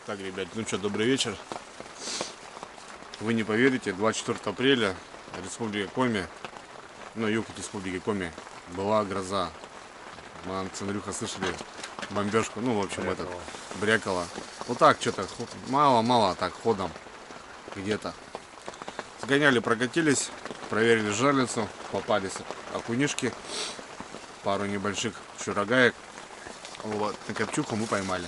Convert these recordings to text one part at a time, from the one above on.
Так, ребят, ну что, добрый вечер. Вы не поверите, 24 апреля Республика Коми, ну, юг Республики Коми, была гроза. Мы с Андрюхой слышали бомбежку, ну, в общем, брякало. Вот так, что-то мало-мало, так, ходом где-то. Сгоняли, прокатились, проверили жерлицу, попались окунишки, пару небольших чурагаек. Вот, на копчуху мы поймали.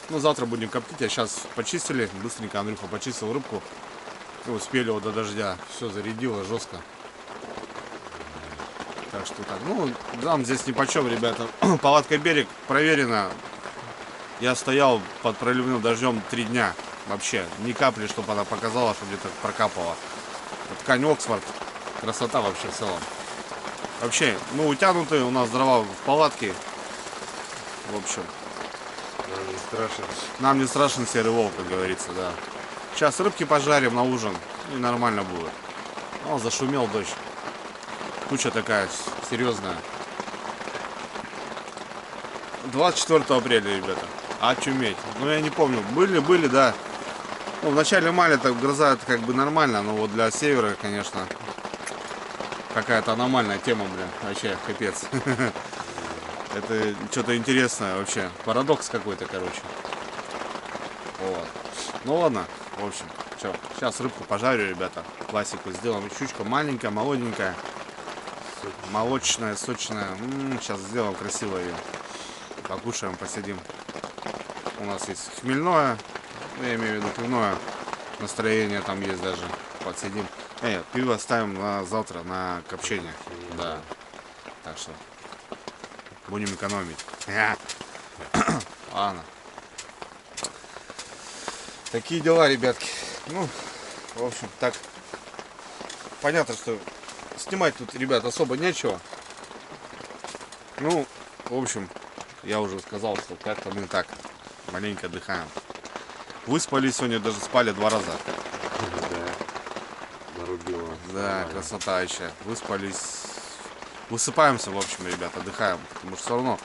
Ну, завтра будем коптить, а сейчас почистили, быстренько Андрюха почистил рыбку. И успели вот до дождя, все зарядило жестко. Так что так, ну, там здесь ни почем, ребята. Палатка берег проверена. Я стоял под проливным дождем 3 дня. Вообще, ни капли, чтобы она показала, что где-то прокапала. Ткань Оксфорд, красота вообще в целом. Вообще, ну, утянуты у нас дрова в палатке. В общем, нам не страшен. Нам не страшен серый волк, как говорится, да. Сейчас рыбки пожарим на ужин, и нормально будет. О, зашумел дождь. Туча такая серьезная. 24 апреля, ребята. Очуметь. Ну, я не помню. Были, да. Ну, в начале мая так гроза, это как бы нормально, но вот для севера, конечно, какая-то аномальная тема, блин. Вообще, капец. Это что-то интересное вообще. Парадокс какой-то, короче. Вот. Ну ладно, в общем, что, сейчас рыбку пожарю, ребята. Классику сделаем. Щучка маленькая, молоденькая. Молочная, сочная. Сейчас сделаем красиво ее. Покушаем, посидим. У нас есть хмельное. Я имею в виду пивное. Настроение там есть даже. Подсидим. Пиво ставим на завтра на копчение. Да. Так что будем экономить. Ладно. Такие дела, ребятки. Ну, в общем, так. Понятно, что снимать тут, ребят, особо нечего. Ну, в общем, я уже сказал, что как-то мы так маленько отдыхаем. Выспались сегодня, даже спали 2 раза. Да, нарубило. Да, красота еще. Выспались. Высыпаемся, в общем, ребят, отдыхаем. Потому что все равно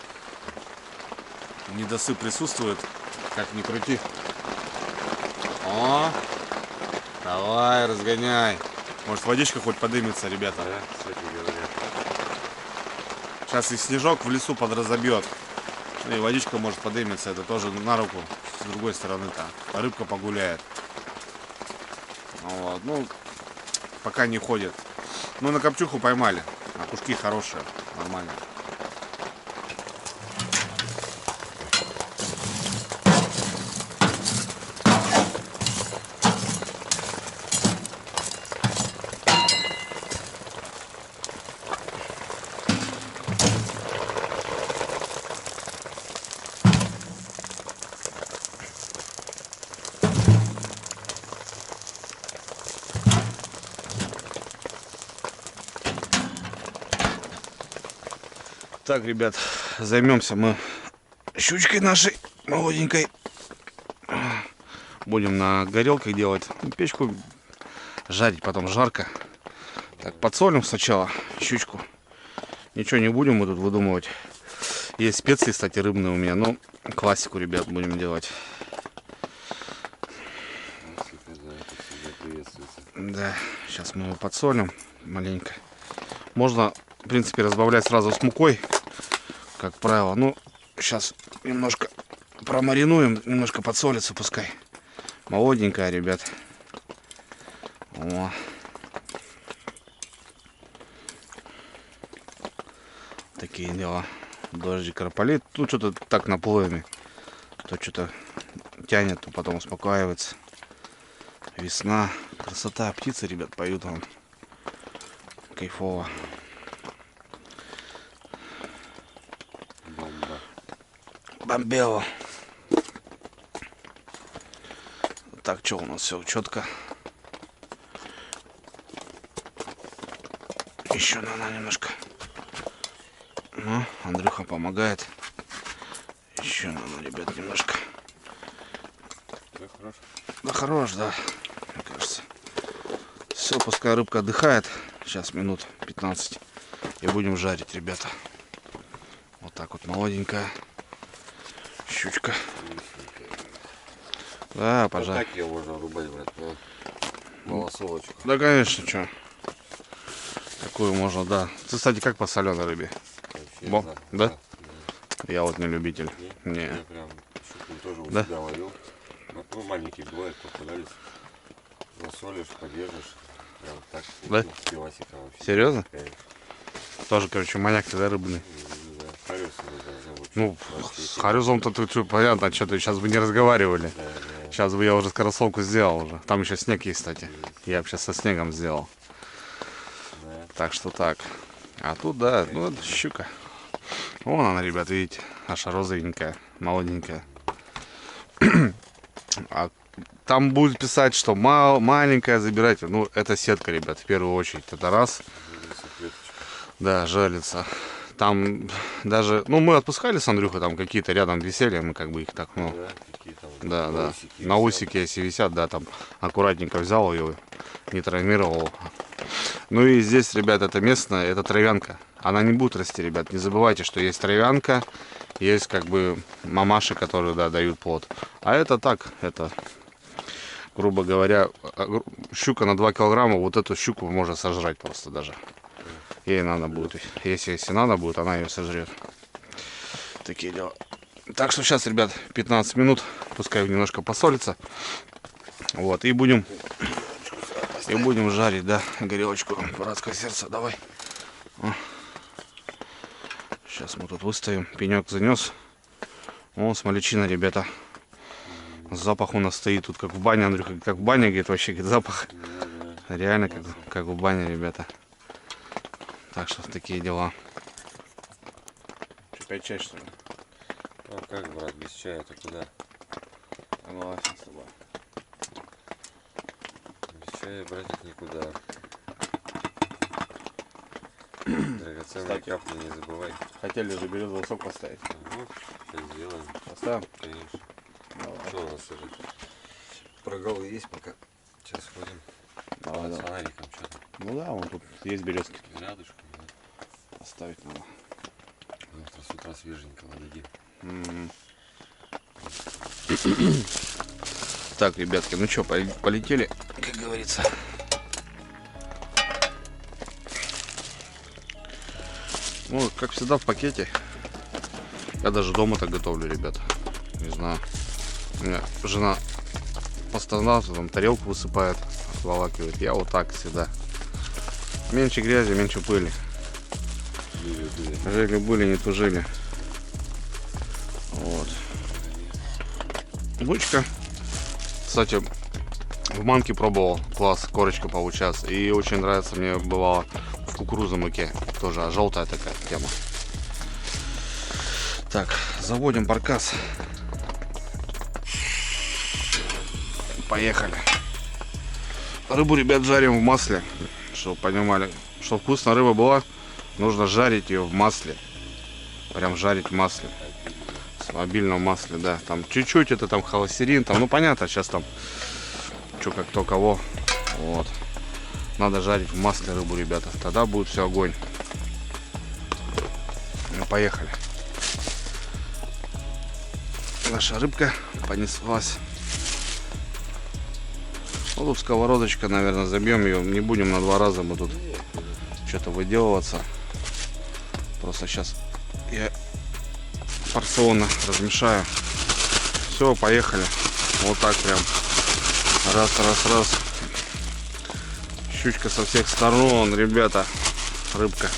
недосып присутствует, как ни крути. О, давай, разгоняй. Может, водичка хоть подымется, ребята. Да, кстати говоря. Сейчас и снежок в лесу подразобьет. И водичка может подымется, это тоже на руку. С другой стороны-то рыбка погуляет. Вот. Ну, пока не ходит. Ну, на копчуху поймали. Окушки хорошие, нормально. Так, ребят, займемся мы щучкой нашей молоденькой. Будем на горелках делать печку, жарить, потом жарко. Так, подсолим сначала щучку. Ничего не будем мы тут выдумывать. Есть специи, кстати, рыбные у меня. Ну, классику, ребят, будем делать. Да, сейчас мы его подсолим маленько. Можно, в принципе, разбавлять сразу с мукой, как правило. Ну, сейчас немножко промаринуем, немножко подсолится пускай. Молоденькая, ребят. О. Такие дела. Дождик кропалит. Тут что-то так наплывами. То что-то тянет, то потом успокаивается. Весна. Красота. Птицы, ребят, поют вам. Кайфово. Бомба. Бомбело. Так, что у нас все четко. Еще надо немножко. Ну, Андрюха помогает. Еще надо, ребят, немножко. Да, хорош. Да, хорош, да. Мне кажется. Все, пускай рыбка отдыхает. Сейчас минут 15. И будем жарить, ребята. Вот так вот молоденькая щучка. Да, Вот пожалуйста. так ее можно рубать, брат. Малосолочку. Да, конечно, что. Такую можно, да. Ты, кстати, как по соленой рыбе? Вообще, Бом, да? да. Я вот не любитель. Не. Я прям щуку тоже у Да? себя ловил. Ну, маленький бывает, попадались. Засолишь, подержишь. Прям так. Да? С пивасика вообще. Серьезно? Конечно. Тоже, короче, маньяк тогда рыбный. Да, Харюс его зовут. Ну, Вообще, с Харюзом-то ты что, понятно, что ты сейчас бы не разговаривали. Да, да. Сейчас бы я уже скоросовку сделал уже. Там еще снег есть, кстати. Я бы сейчас со снегом сделал. Да. Так что так. А тут, да, ну, это щука. Вон она, ребят, видите, наша розовенькая, молоденькая. А там будет писать, что маленькая, забирайте. Ну, это сетка, ребят, в первую очередь. Это раз. Да, жалится. Там даже, ну, мы отпускали с Андрюхой, там какие-то рядом висели, мы как бы их так, ну, Да, какие там да, да. усики На висят. усике, если висят, да, там аккуратненько взял ее, не травмировал. Ну и здесь, ребят, это местная, это травянка. Она не будет расти, ребят. Не забывайте, что есть травянка, есть как бы мамаши, которые, да, дают плод. А это так, это, грубо говоря, щука на 2 килограмма, вот эту щуку можно сожрать просто даже. Ей надо будет, если надо будет, она ее сожрет. Такие дела. Так что сейчас, ребят, 15 минут, пускай немножко посолится. Вот, и будем жарить, да, горелочку. Братское сердце, давай. Сейчас мы тут выставим. Пенек занес. О, смолячина, ребята. Запах у нас стоит тут как в бане, Андрюха, как в бане, говорит, вообще, говорит, запах. Реально как в бане, ребята. Так что такие дела. Что, 5 чай, что ли? Ну как, брат, без чая-то куда? Согласен с тобой. Без чая, братик, никуда. Драгоценные Кстати. капли не забывай. Хотели же березовый сок поставить. Ну, так сделаем, Поставим? конечно. Давай. Что у нас уже? Прогулы есть пока. Сейчас ходим. Давай, С давай. фонариком что-то. Ну да, вон тут есть березки. Рядышком, да. Оставить надо. Завтра с утра свеженького дадим. Так, ребятки, ну что, полетели, как говорится. Ну, как всегда, в пакете. Я даже дома так готовлю, ребята. Не знаю. У меня жена постоянно там тарелку высыпает, отволакивает. Я вот так всегда. Меньше грязи, меньше пыли. Жили-были, не тужили. Вот. Бучка. Кстати, в манке пробовал. Класс, корочка получается. И очень нравится мне бывало в кукурузной муке. Тоже желтая такая тема. Так, заводим баркас. Поехали. Рыбу, ребят, жарим в масле. Чтобы понимали, что вкусная рыба была, нужно жарить ее в масле. Прям жарить в масле. В мобильном масле, да. Там чуть-чуть это там холестерин, там, ну понятно, сейчас там что как то кого. Вот. Надо жарить в масле рыбу, ребята. Тогда будет все огонь. Ну, поехали. Наша рыбка понеслась. Ну, тут сковородочка, наверное, забьем ее. Не будем на 2 раза мы тут что-то выделываться. Просто сейчас я порционно размешаю. Все, поехали. Вот так прям. Раз, раз, раз. Щучка со всех сторон, ребята. Рыбка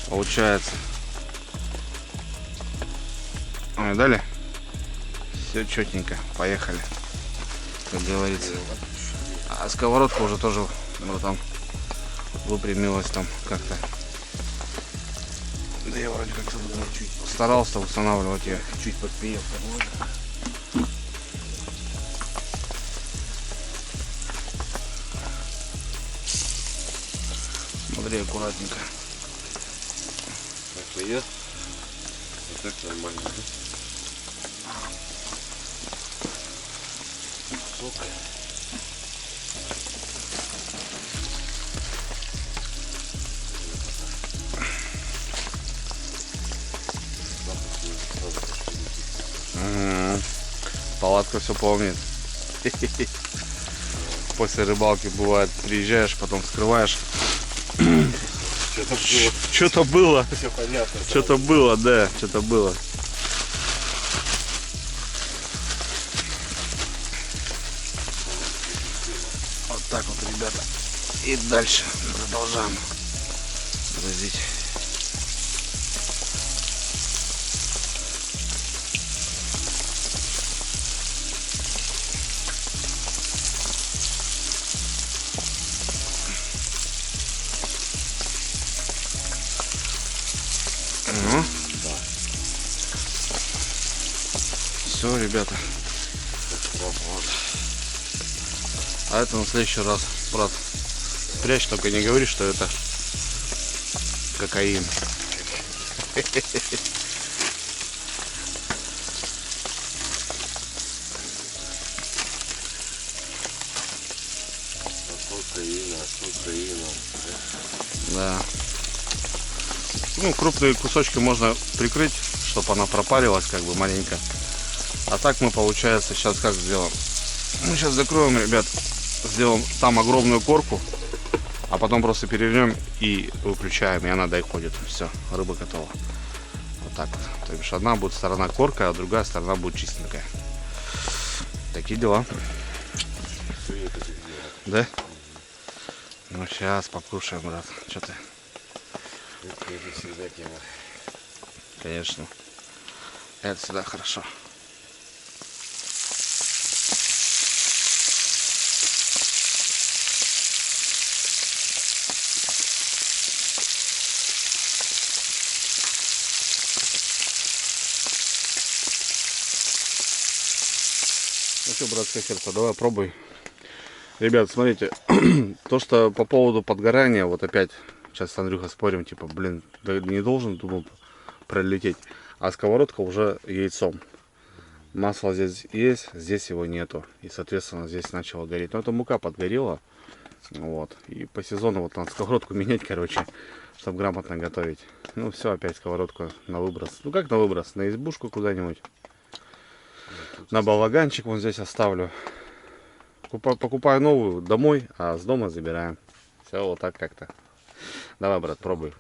получается. Ой, дали? Все четненько. Поехали. Как говорится. А сковородка уже тоже вот там выпрямилась там как-то. Да я вроде как-то старался устанавливать ее. Чуть подпеял. Смотри, аккуратненько. Так клюет. Вот так нормально, да? Сок. Палатка все помнит. После рыбалки бывает, приезжаешь, потом вскрываешь. Что-то было. Что-то было. Все понятно. Что-то было, да, что-то было. Вот так вот, ребята. И дальше продолжаем грузить. Ну, все, ребята. Вот. А это на следующий раз, брат. Спрячь, только не говори, что это кокаин. Украина. Да. Ну, крупные кусочки можно прикрыть, чтобы она пропарилась как бы маленько. А так мы, получается, сейчас как сделаем? Мы сейчас закроем, ребят, сделаем там огромную корку, а потом просто перевернем и выключаем, и она доходит. Все, рыба готова. Вот так вот. То есть одна будет сторона корка, а другая сторона будет чистенькая. Такие дела. Да? Ну сейчас покушаем, брат. Что ты? Это всегда тема. Конечно. Это всегда хорошо. Ну что, братское сердце, давай пробуй. Ребят, смотрите, то, что по поводу подгорания, вот опять, сейчас с Андрюхой спорим, типа, блин, да не должен, думал, пролететь. А сковородка уже яйцом. Масло здесь есть, здесь его нету. И, соответственно, здесь начало гореть. Но это мука подгорела. Вот. И по сезону вот надо сковородку менять, короче, чтобы грамотно готовить. Ну все, опять сковородку на выброс. Ну как на выброс? На избушку куда-нибудь. На балаганчик вон здесь оставлю. Покупаю новую домой, а с дома забираем. Все вот так как-то. Давай, брат, пробуй.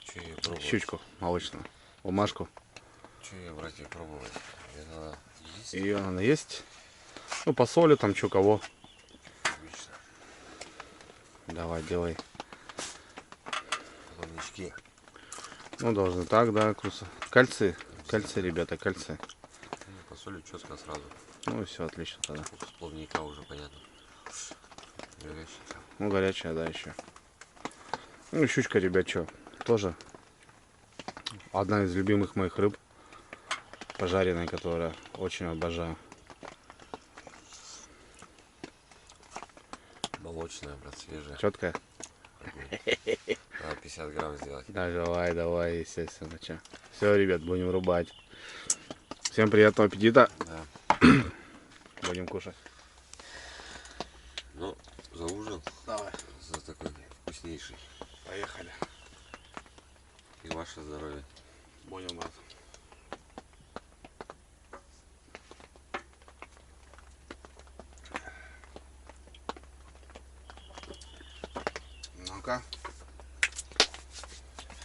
Че ее пробовать? Щучку молочную. Бумажку. Че ее брать и пробовать? Ее надо есть. Ее надо есть. Ну, по соли там, что кого. Отлично. Давай, делай. Плавнички. Ну, должны так, да, круса. Кальций. Кальций, ребята, кальций. По соли четко сразу. Ну, все, отлично тогда. Вкус плавника уже понятно. Горячий. Ну, горячая, да, еще. Ну, щучка, ребят, что? Тоже одна из любимых моих рыб. Пожаренная, которая очень обожаю. Молочная, брат, свежая. Четкая? Надо 50 грамм сделать. Да, давай, естественно. Все, ребят, будем рубать. Всем приятного аппетита. Да. Будем кушать. Ну, за ужин. Давай. За такой вкуснейший. Поехали. И ваше здоровье. Будем, брат. Ну-ка.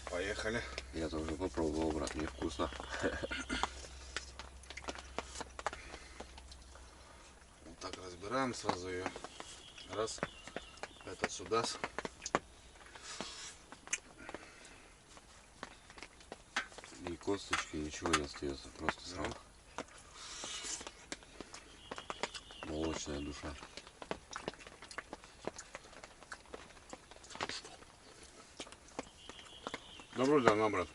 Поехали. Я тоже попробовал, брат, мне вкусно. Вот так разбираем сразу ее. Раз. Это сюда. Ни косточки, ничего не остается. Просто сам. Молочная душа. Да вроде она, брат.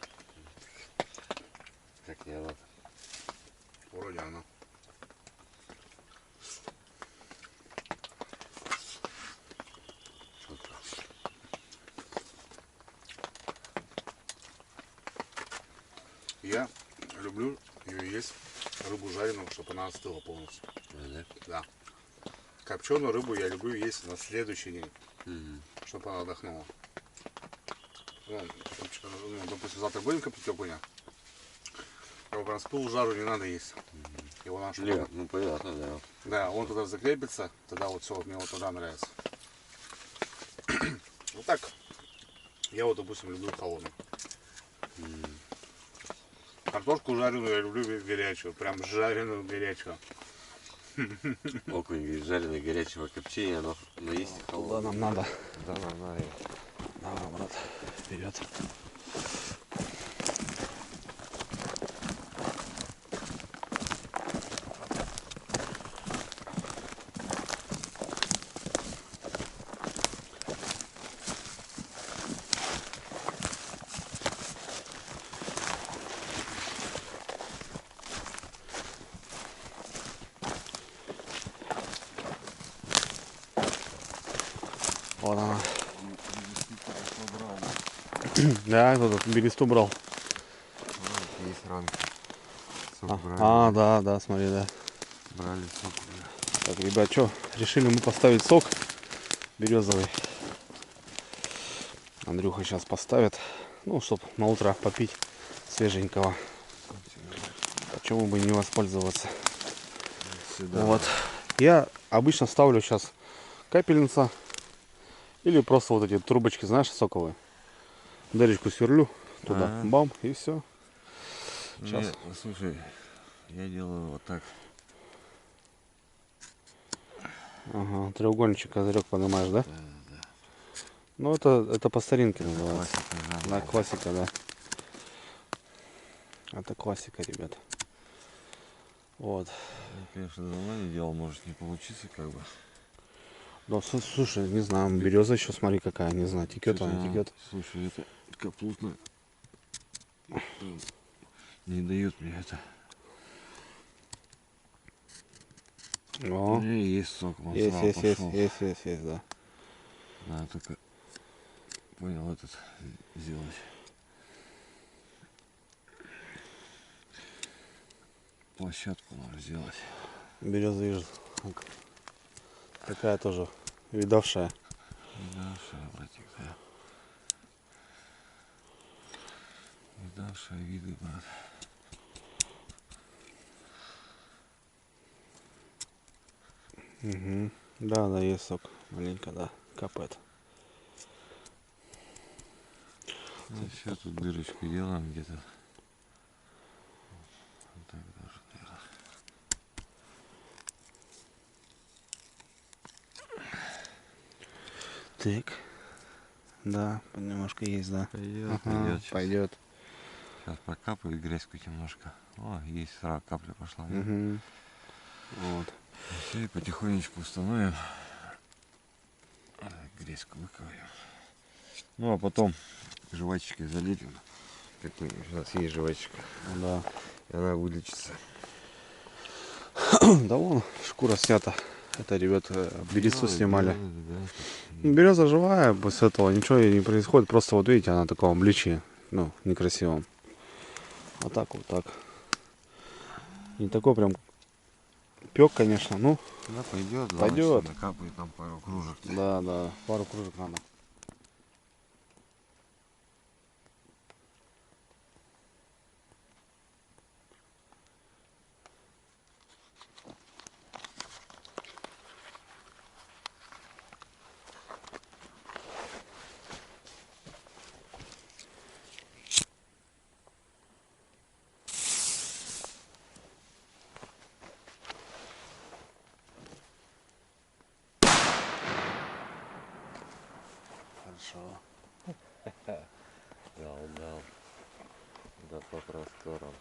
Как не надо. Вроде она. Четко. Я люблю ее есть, рыбу жареную, чтобы она остыла полностью. Да? Да. Копченую рыбу я люблю есть на следующий день, Угу. чтобы она отдохнула. Ну, допустим, завтра будем коптить окуня. Его прям с пылу жару не надо есть. Его надо, чтобы Нет, ну понятно, да. да, он туда закрепится, тогда вот все, мне вот туда нравится. Вот так. Я вот, допустим, люблю холодную. Картошку жареную я люблю горячую. Прям жареную горячую. Окунь, говорит, жареный горячего копчения, но есть Куда холодный. нам надо? Да, надо. Давай, брат, вперед. Вот она. Да, кто-то бересту брал. Есть ранки. Да, да, смотри, да. Брали сок. Так, ребят, что, решили мы поставить сок березовый. Андрюха сейчас поставит, ну, чтобы на утро попить свеженького. Почему бы не воспользоваться? Сюда. Вот. Я обычно ставлю сейчас капельница или просто вот эти трубочки, знаешь, соковые. Дырочку сверлю туда, бам, и все. Сейчас. Слушай, я делаю вот так. Ага, треугольничек, козырек поднимаешь, да? Да. Ну, это по старинке называется. Классика, Да, классика, да. Это классика, ребят. Вот. Я, конечно, давно не делал, может не получиться как бы. Ну, слушай, не знаю, береза еще, смотри, какая, не знаю, текет она, текет. Слушай, это капустно не дает мне это. О, Есть сок, вон есть, сразу есть, есть, пошел. есть, да. Надо только понял этот сделать. Площадку надо сделать. Береза, вижу, такая тоже видавшая. Видавшая, братик, да. Видавшая виды, брат. Угу. Да, да, есть сок, маленько, да, капает. Ну, сейчас тут дырочку делаем где-то. Вот так даже, наверное. Так. Да, немножко есть, да. Пойдет, Ага, пойдет. Сейчас прокапаю грязьку немножко. О, есть, сразу капля пошла. Угу. Вот. Все, потихонечку установим. Грязьку выковыряем. Ну, а потом жвачкой залепим. Какой-нибудь. У нас есть жвачка. Да. И она вылечится. Да вон, шкура снята. Это, ребят, березу снимали. Береза живая, после этого ничего и не происходит. Просто вот видите, она в таком обличии, ну, некрасивом. Вот так, вот так. Не такой прям пек, конечно, ну. Да, пойдет. Пойдет. Накапает нам пару кружек. Да, да, пару кружек надо. Хорошо. Дал. Да по просторам.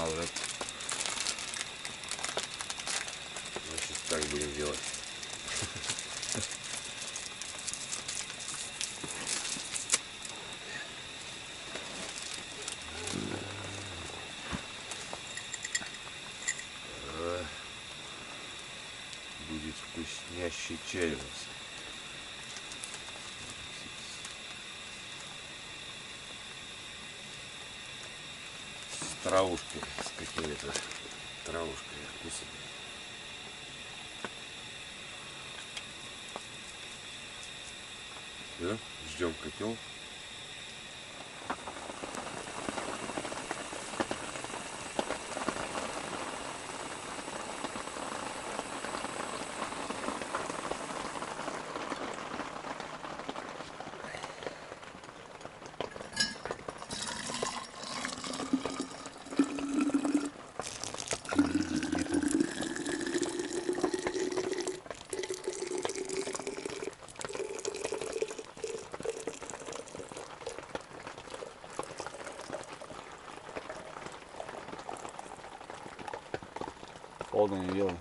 назад. Значит, так будем делать. Будет вкуснящий чай у нас. С травушкой, с какими-то травушками вкусом. Все, ждем котел. Холодно не делай.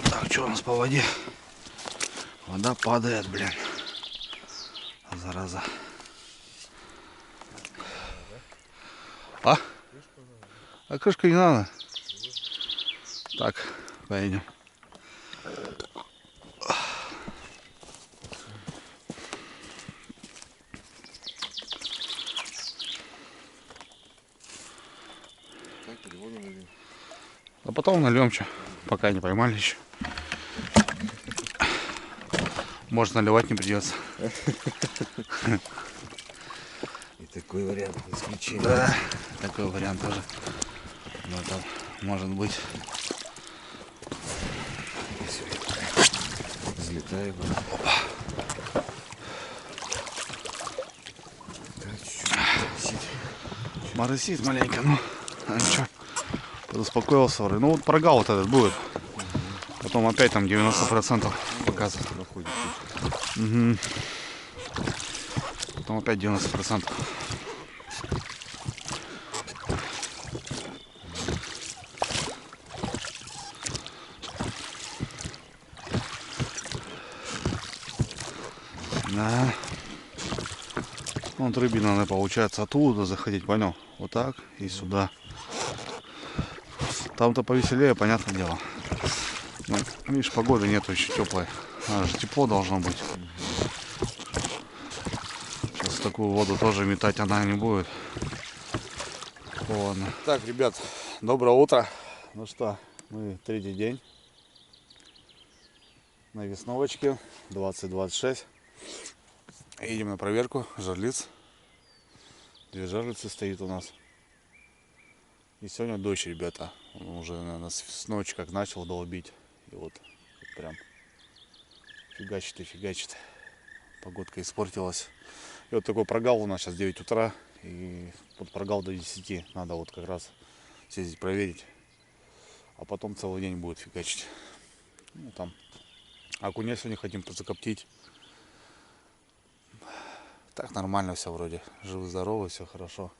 Так, что у нас по воде? Вода падает, блин. Зараза. А? А крышка не надо. Так, поедем. А потом нальем что, пока не поймали еще. Может, наливать не придется. И такой вариант исключения. Да, такой вариант тоже. Но там может быть. Взлетаем. Опа. Моросит маленько, ну. А ничего. Подуспокоился вроде. Ну вот прогал вот этот будет. Потом опять там 90% показывает. Угу. Потом опять 90%. Да. Вот рыбе надо, получается, оттуда заходить, понял? Вот так и сюда. Там-то повеселее, понятное дело. Ну, видишь, погоды нету еще теплой. А же тепло должно быть. Сейчас такую воду тоже метать она не будет. Ладно. Так, ребят, доброе утро. Ну что, мы третий день на весновочке 2026. Едем на проверку жерлиц. 2 жерлицы стоит у нас. И сегодня дождь, ребята. Он уже, наверное, с ночи как начал долбить. И вот прям фигачит и фигачит. Погодка испортилась. И вот такой прогал у нас сейчас 9 утра. И вот прогал до 10. Надо вот как раз съездить проверить. А потом целый день будет фигачить. Ну там окунец сегодня хотим позакоптить. Так нормально все вроде. Живы-здоровы, все хорошо.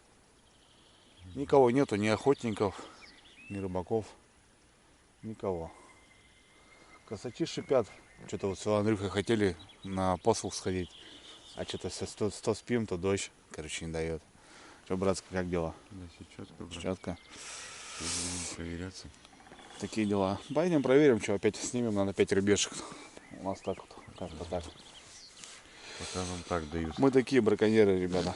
Никого нету, ни охотников, ни рыбаков. Никого. Косачи шипят. Что-то вот с Андрюхой хотели на посох сходить. А что-то все то спим, то дождь. Короче, не дает. Что, братское, как дела? Да, сейчас четко. Четко. Будем проверяться. Такие дела. Пойдем проверим, что опять снимем, надо 5 рыбешек. У нас так вот, как-то так. Пока нам так дают. Мы такие браконьеры, ребята,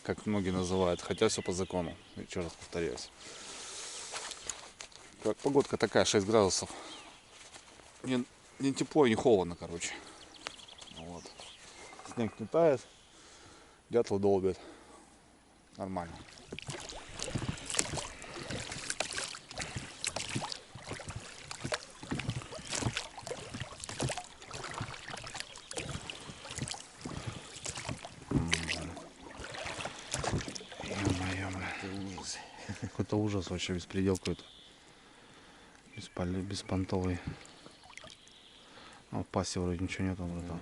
как многие называют, хотя все по закону. Еще раз повторяюсь. Как погодка такая, 6 градусов. Не тепло, не холодно, короче. Вот. Снег не тает, дятел долбит. Нормально. Какой-то ужас вообще, беспредел какой-то. Беспонтовый. А в пасте вроде ничего нету, братан.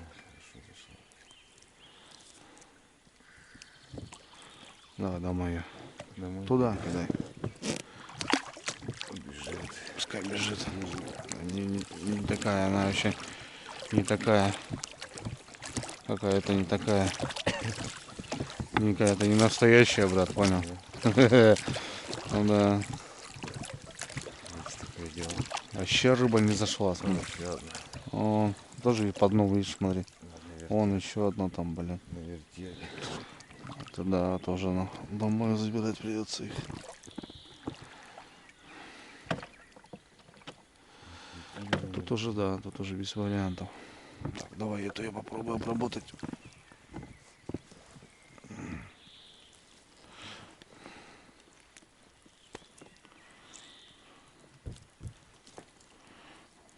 Давай, домой ее. Домой. Туда кидай. Бежит. Пускай бежит. Не такая, она вообще не такая. Какая-то не такая. Какая-то не настоящая, брат, понял? Ну да. Такое дело. Вообще рыба не зашла, смотри. Еще одна. О, тоже и по дну, видишь, смотри. Наверное, Вон еще одно там, блин. на вертеле. Это да, тоже ну, домой забирать придется их. Тут уже, да, тут уже без вариантов. Так, давай эту я попробую обработать.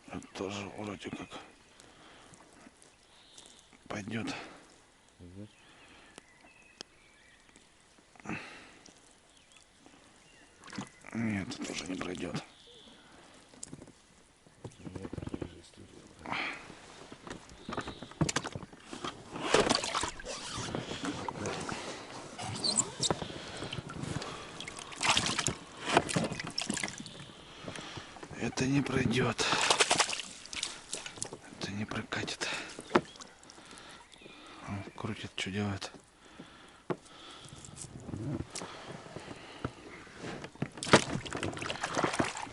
Это тоже вроде как пойдет. Нет, это тоже не пройдет. Это не пройдет. Это не прокатит. Он крутит, что делает.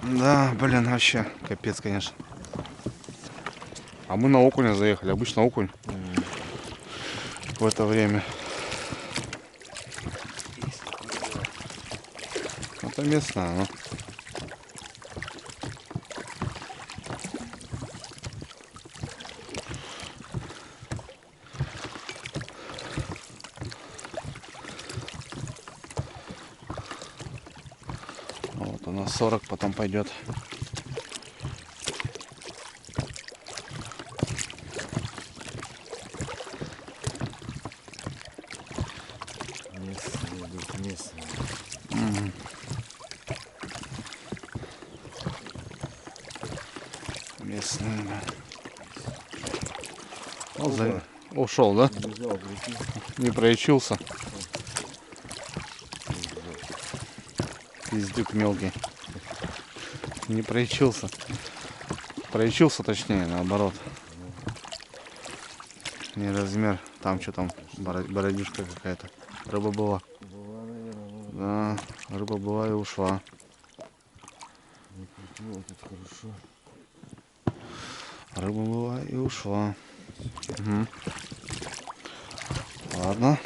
Да, блин, вообще капец, конечно. А мы на окуня заехали. Обычно окунь в это время. Это местная, но. Вот у нас 40 потом пойдет. Местные идут, местные. Местные, да. Ушел, да? Бежал, прикинь. Не проячился. Пиздюк мелкий. Не проячился. Проячился, точнее, наоборот. Не размер Там что там, бородюшка какая-то. Рыба была. Была, наверное, Да, рыба была и ушла. не крутила тут хорошо. Рыба была и ушла. Угу. Ладно.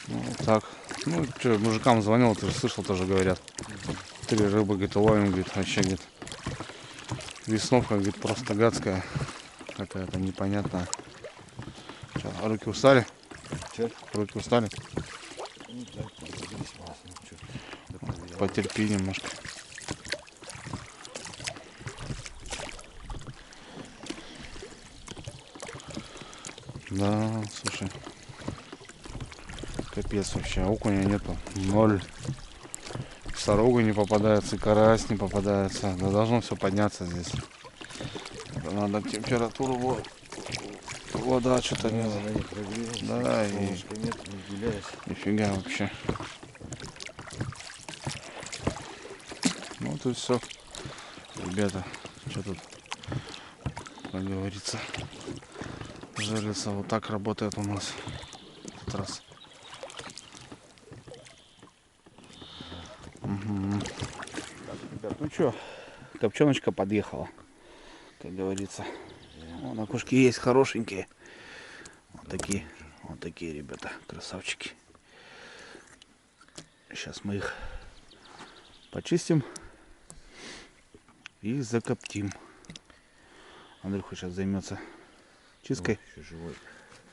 Ну, вот так. Ну, что, мужикам звонил, ты же слышал, тоже говорят. 3 рыбы, говорит, ловим, говорит, вообще, говорит. Весновка, говорит, просто гадская. Какая-то непонятная. Что, руки устали? Че? Руки устали? Ну так, зависимо. Ну что, да проверял. Потерпи немножко. Да, слушай. Капец вообще, окуня нету. 0. Сорога не попадается, карась не попадается. Да должно все подняться здесь. Надо температуру, вода что-то Да, нет. она не прогрелась. Да, и Солнышка нет, не гуляешь. нифига вообще. Ну тут все, ребята, что тут, как говорится, жерлица вот так работает у нас в этот раз. Угу. Так, ребят, ну что, копченочка подъехала, как говорится. Вон окушки есть хорошенькие. Вот такие, ребята, красавчики. Сейчас мы их почистим и закоптим. Андрюха сейчас займется чисткой. Еще живой.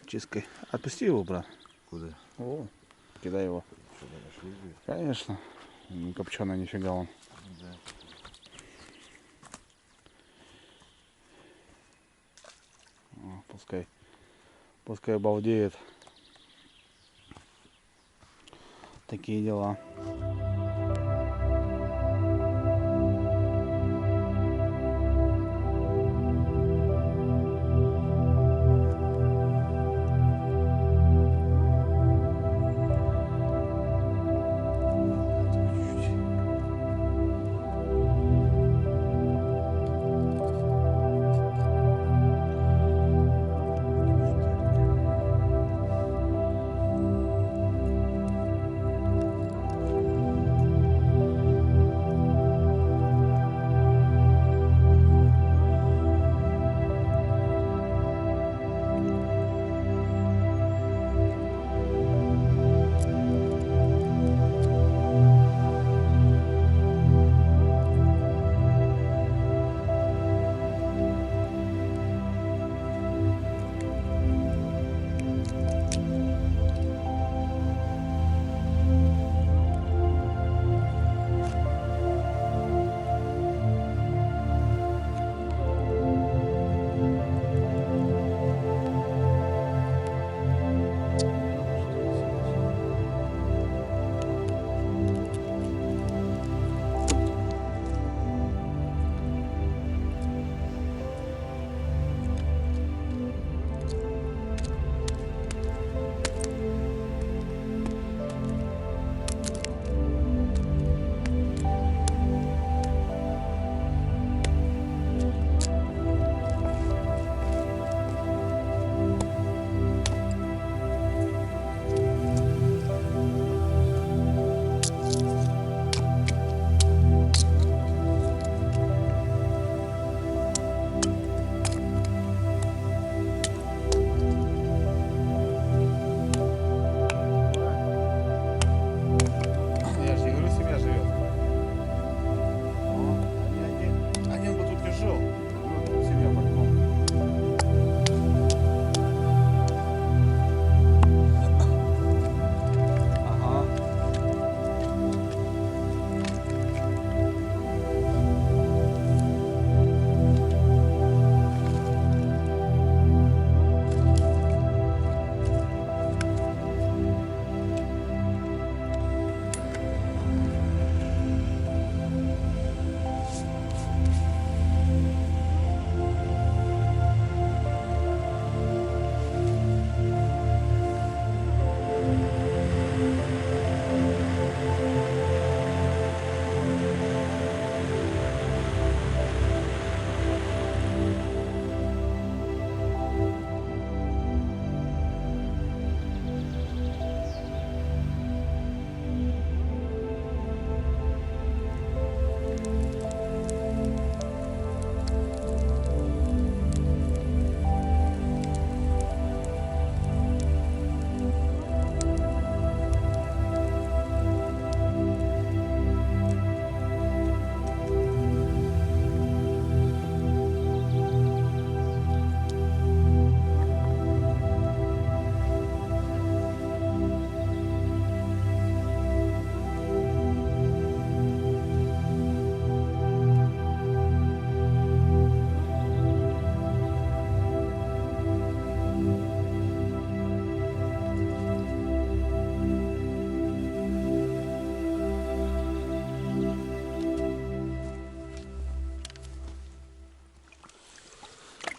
Чисткой. Отпусти его, брат. Куда? О, кидай его. Что-то нашли, говорит? Конечно. Не копченый нифига он. Да. О, пускай балдеет. Такие дела.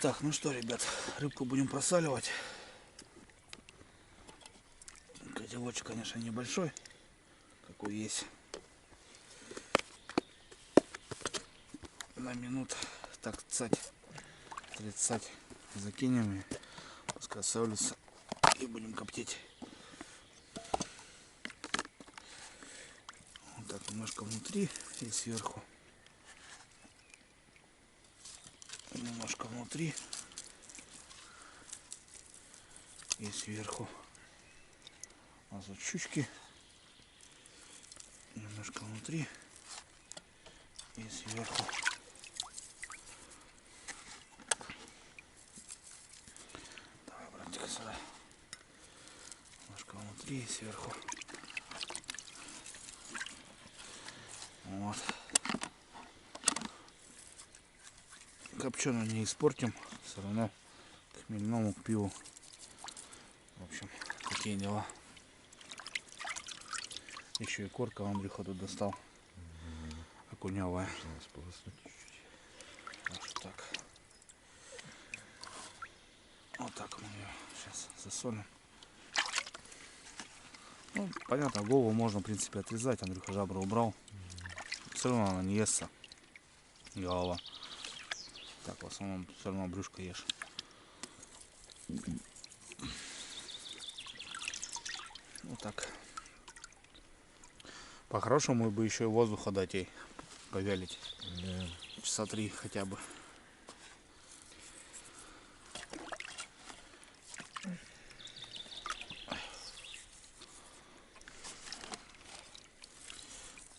Так, ну что, ребят, рыбку будем просаливать. Котелочек, конечно, небольшой, какой есть. На минут так 30 закинем и пускай солится, и будем коптить. Вот так немножко внутри и сверху. Немножко внутри и сверху. У нас вот щучки. Немножко внутри и сверху. Давай, братик, сюда. Немножко внутри и сверху. Вот. Копченую не испортим. Все равно к хмельному, к пиву. В общем, такие дела. Еще и корка Андрюха тут достал. Окуневая. Так. Вот так мы ее сейчас засолим. Ну, понятно, голову можно, в принципе, отрезать. Андрюха жабры убрал. Все равно она не естся. Голова. Так, в основном все равно брюшко ешь. Вот так. По-хорошему бы еще и воздуха дать ей повялить. Да. Часа 3 хотя бы.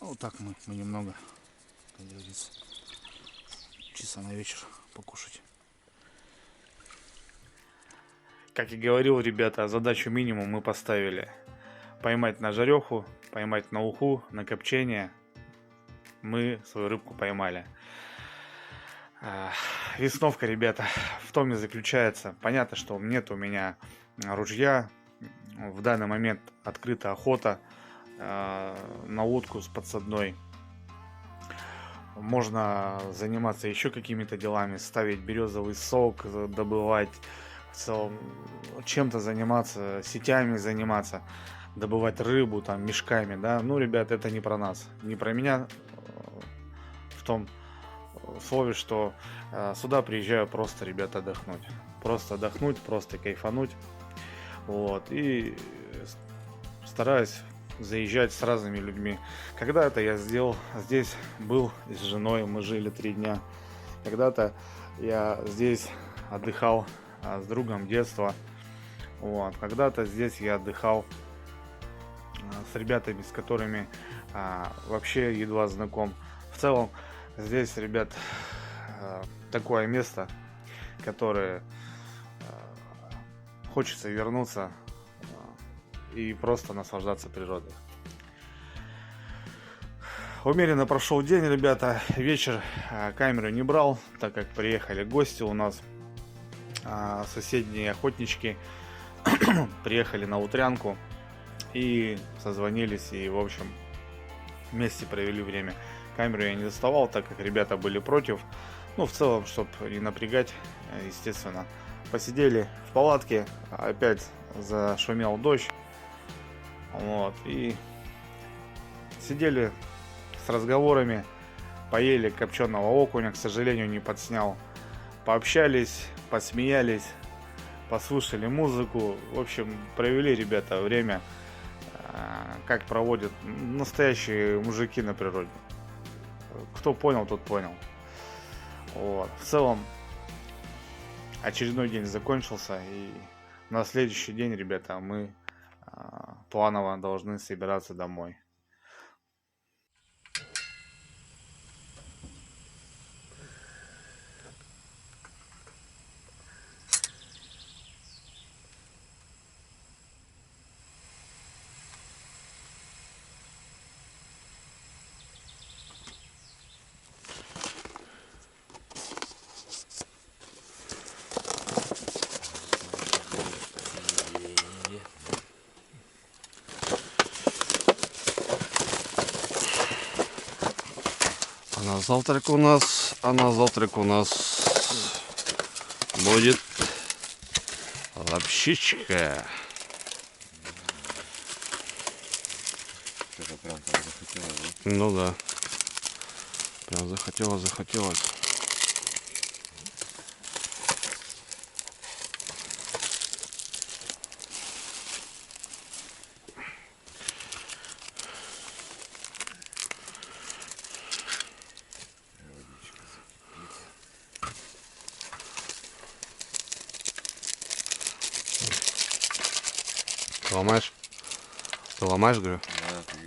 Вот так мы немного, как говорится, часа на вечер покушать. Как и говорил, ребята, задачу минимум мы поставили. Поймать на жареху, поймать на уху, на копчение. Мы свою рыбку поймали. Весновка, ребята, в том и заключается. Понятно, что нет у меня ружья. В данный момент открыта охота на утку с подсадной. Можно заниматься еще какими-то делами, ставить березовый сок, добывать, в целом чем-то заниматься, сетями заниматься, добывать рыбу там мешками, да. Ну, ребят, это не про нас, не про меня, в том слове, что сюда приезжаю просто, ребята, отдохнуть, просто кайфануть, вот, и стараюсь заезжать с разными людьми. Когда-то я здесь был с женой, мы жили 3 дня. Когда-то я здесь отдыхал с другом детства. Вот. Когда-то здесь я отдыхал с ребятами, с которыми вообще едва знаком. В целом здесь, ребят, такое место, которое хочется вернуться и просто наслаждаться природой. Умеренно прошел день, ребята. Вечер камеру не брал, так как приехали гости у нас. Соседние охотнички приехали на утрянку и созвонились, и, в общем, вместе провели время. Камеру я не доставал, так как ребята были против. Ну, в целом, чтобы не напрягать, естественно. Посидели в палатке, опять зашумел дождь. Вот, и сидели с разговорами, поели копченого окуня, к сожалению, не подснял. Пообщались, посмеялись, послушали музыку. В общем, провели, ребята, время, как проводят настоящие мужики на природе. Кто понял, тот понял. Вот. В целом, очередной день закончился, и на следующий день, ребята, мы планово должны собираться домой. А на завтрак у нас будет лапщичка. Что-то прям так захотелось, да? Ну да. Прям захотелось. Ты ломаешь? Ты ломаешь, говорю?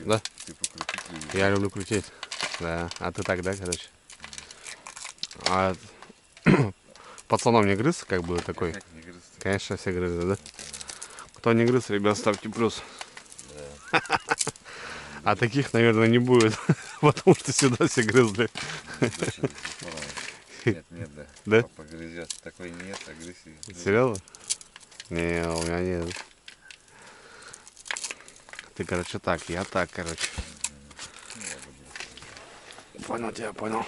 Да, Да? ты покрутить любишь. Я люблю крутить. Да. А ты так, да, короче? А пацаном не грыз, как бы такой? Как не грызть? Конечно, все грызли, да? Кто не грыз, ребят, ставьте плюс. Да. А таких, наверное, не будет, потому что сюда все грызли. Дочь до сих пор, нет, да. Да? Папа грызет. Такой нет, а грызет. Серьезно? Не, у меня нет. Ты, короче, так, я так, короче. Понял тебя, понял.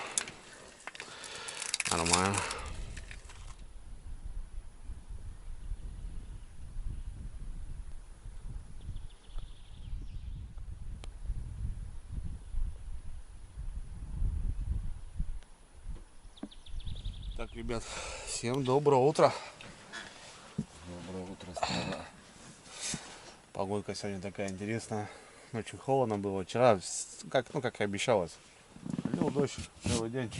Нормально. Так, ребят, всем доброе утро. Доброе утро, страна. Погодка сегодня такая интересная. Очень холодно было. Вчера, как и обещалось, лил дождь целый день.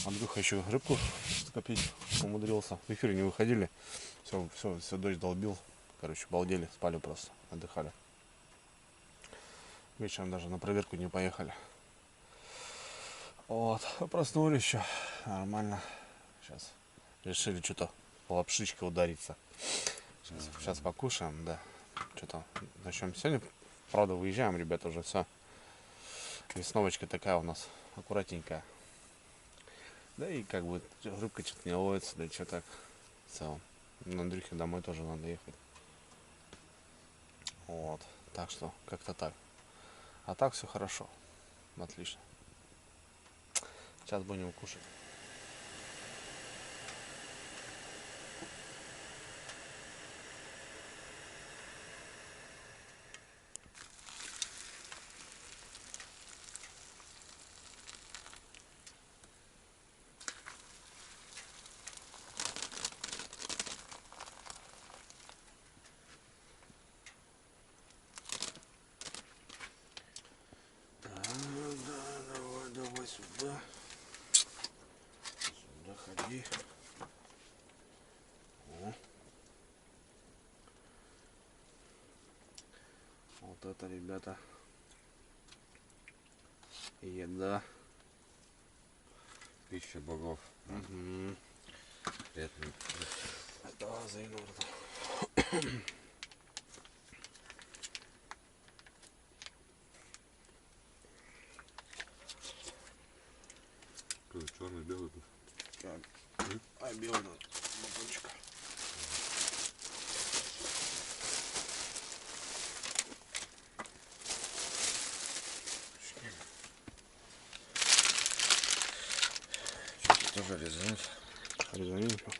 Андрюха еще рыбку скопить умудрился. В эфире не выходили. Все дождь долбил. Короче, балдели, спали просто, отдыхали. Вечером даже на проверку не поехали. Вот, проснулись еще. Нормально. Сейчас решили что-то лапшичкой удариться. Сейчас покушаем, да. Что-то начнем. Сегодня, правда, выезжаем, ребята, уже все. Весновочка такая у нас аккуратненькая. Да и как бы рыбка что-то не ловится, да и что так в целом. На Андрюхе домой тоже надо ехать. Вот. Так что как-то так. А так все хорошо. Отлично. Сейчас будем кушать. Давай сюда. Сюда ходи. О. Вот это, ребята, еда. Пища богов. Угу. Приятно. Да, заинул. Черный, белый. Так. А белый батончик. Тоже резануть. Резаненько.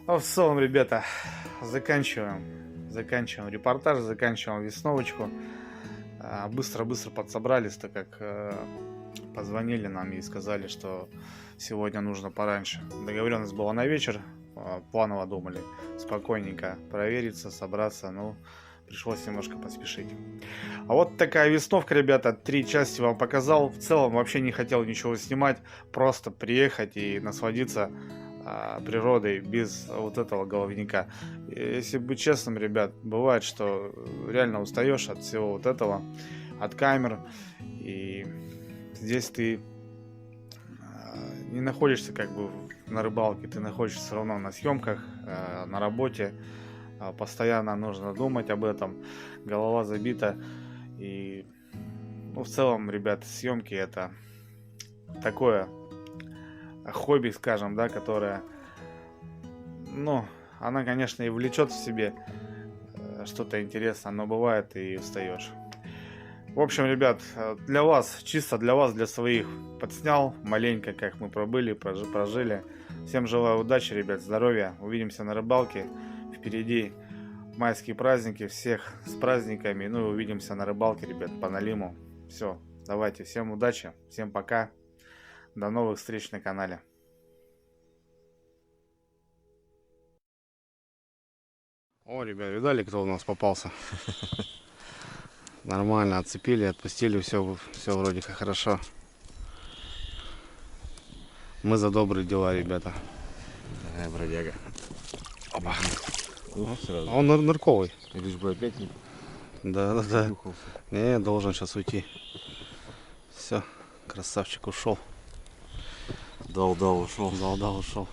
А в целом, ребята, заканчиваем репортаж, заканчиваем весновочку. Быстро-быстро подсобрались, так как позвонили нам и сказали, что сегодня нужно пораньше. Договоренность была на вечер, планово думали спокойненько провериться, собраться, но пришлось немножко поспешить. А вот такая весновка, ребята, 3 части вам показал. В целом вообще не хотел ничего снимать, просто приехать и насладиться природой без вот этого головника. Если быть честным, ребят, бывает, что реально устаешь от всего вот этого, от камер, и здесь ты не находишься как бы на рыбалке, ты находишься все равно на съемках, на работе, постоянно нужно думать об этом, голова забита. И ну, в целом, ребят, съемки это такое хобби, скажем, да, которое, ну, она, конечно, и влечет в себе что-то интересное, но бывает и устаешь. В общем, ребят, для вас, чисто для вас, для своих, подснял маленько, как мы пробыли, прожили. Всем желаю удачи, ребят, здоровья. Увидимся на рыбалке. Впереди майские праздники. Всех с праздниками. Ну и увидимся на рыбалке, ребят, по налиму. Все, давайте, всем удачи, всем пока. До новых встреч на канале. О, ребят, видали, кто у нас попался? Нормально, отцепили, отпустили, все вроде как хорошо. Мы за добрые дела, ребята. Такая бродяга. Опа. Ну, сразу. А он нырковый. Лишь бы опять не Да. плюхался. Не, должен сейчас уйти. Все, красавчик ушел. Дал, ушел. Дал, ушел.